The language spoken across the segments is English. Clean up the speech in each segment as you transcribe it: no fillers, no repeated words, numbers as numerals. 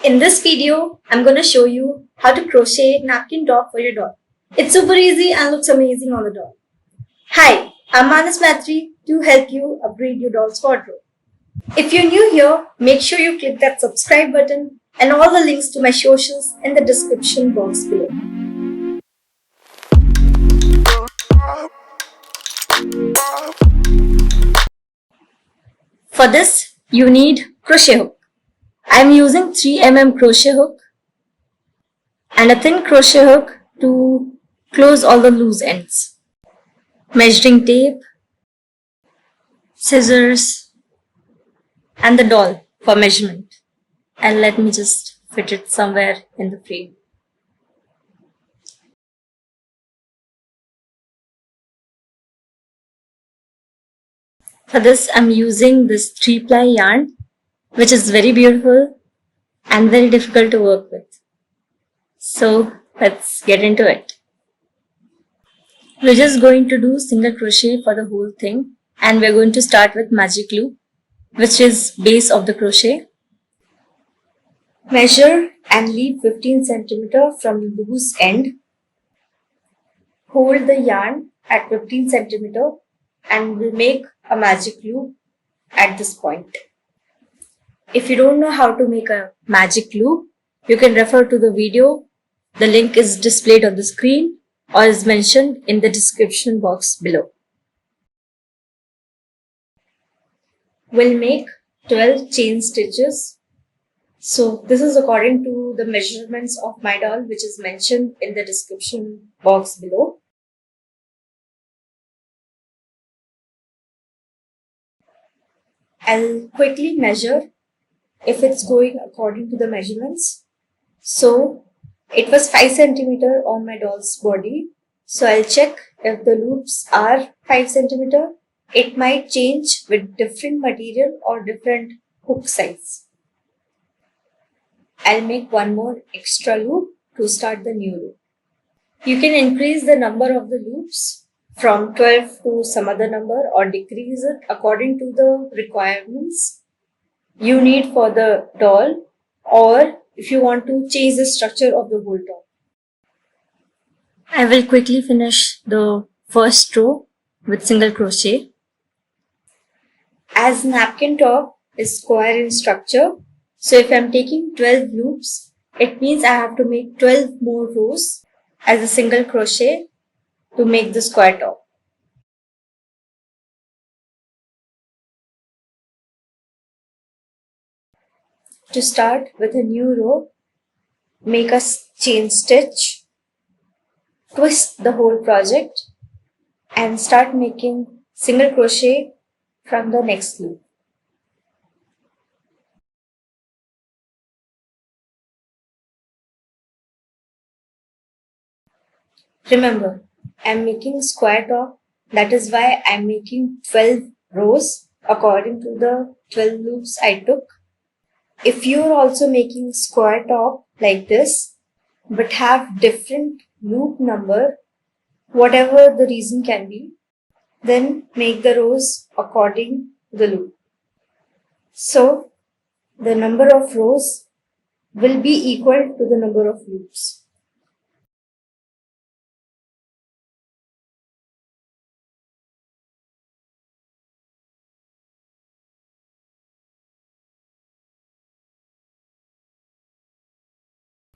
In this video, I'm going to show you how to crochet napkin top for your doll. It's super easy and looks amazing on the doll. Hi, I'm Manas Matri to help you upgrade your doll's wardrobe. If you're new here, make sure you click that subscribe button and all the links to my socials in the description box below. For this, you need crochet hook. I'm using 3mm crochet hook and a thin crochet hook to close all the loose ends. Measuring tape, scissors, and the doll for measurement. And let me just fit it somewhere in the frame. For this, I'm using this 3-ply yarn, which is very beautiful and very difficult to work with. So let's get into it. We're just going to do single crochet for the whole thing, and we're going to start with magic loop, which is base of the crochet. Measure and leave 15 cm from the loose end. Hold the yarn at 15 cm and we'll make a magic loop at this point. If you don't know how to make a magic loop, you can refer to the video. The link is displayed on the screen or is mentioned in the description box below. We'll make 12 chain stitches. So this is according to the measurements of my doll, which is mentioned in the description box below. I'll quickly measure if it's going according to the measurements. So it was 5 cm on my doll's body. So I'll check if the loops are 5 cm. It might change with different material or different hook size. I'll make one more extra loop to start the new loop. You can increase the number of the loops from 12 to some other number or decrease it according to the requirements you need for the doll, or if you want to change the structure of the whole doll. I will quickly finish the first row with single crochet. As napkin top is square in structure, so if I am taking 12 loops, it means I have to make 12 more rows as a single crochet to make the square top. To start with a new row, make a chain stitch, twist the whole project and start making single crochet from the next loop. Remember, I am making square top, that is why I am making 12 rows according to the 12 loops I took. If you are also making square top like this, but have different loop number, whatever the reason can be, then make the rows according to the loop. So, the number of rows will be equal to the number of loops.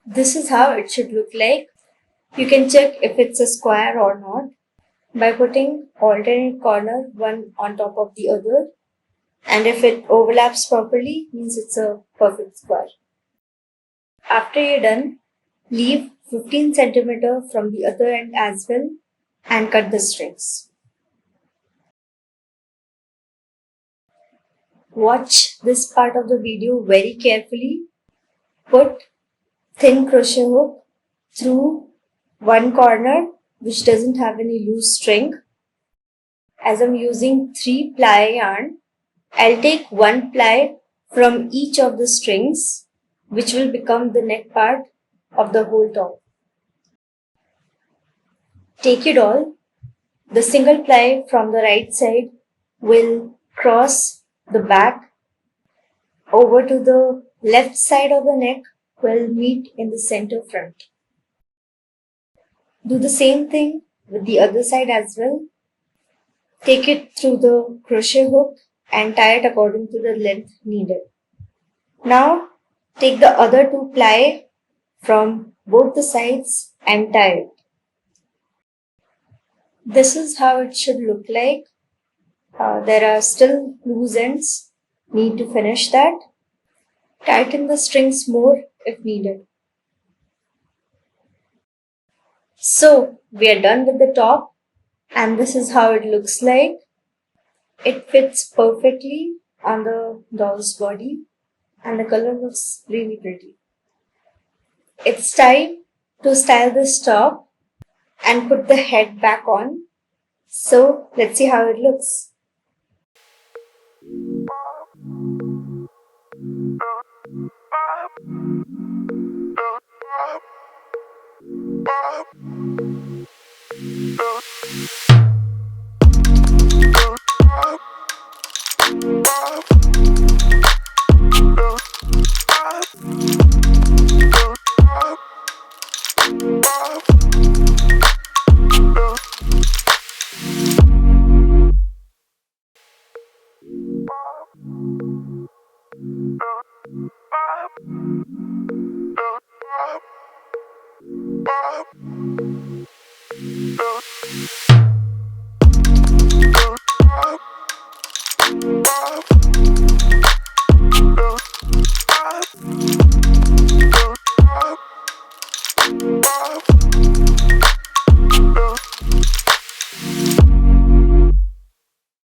This is how it should look like. You can check if it's a square or not by putting alternate corner one on top of the other, and if it overlaps properly, means it's a perfect square. After you're done, leave 15 cm from the other end as well and cut the strings. Watch this part of the video very carefully. Put thin crochet hook through one corner which doesn't have any loose string. As I'm using 3-ply yarn, I'll take 1 ply from each of the strings, which will become the neck part of the whole top. Take your doll. The single ply from the right side will cross the back over to the left side of the neck will meet in the center front. Do the same thing with the other side as well. Take it through the crochet hook and tie it according to the length needed. Now take the other two ply from both the sides and tie it. This is how it should look like. There are still loose ends. Need to finish that. Tighten the strings more if needed. So we are done with the top, and this is how it looks like. It fits perfectly on the doll's body and the color looks really pretty. It's time to style this top and put the head back on. So let's see how it looks.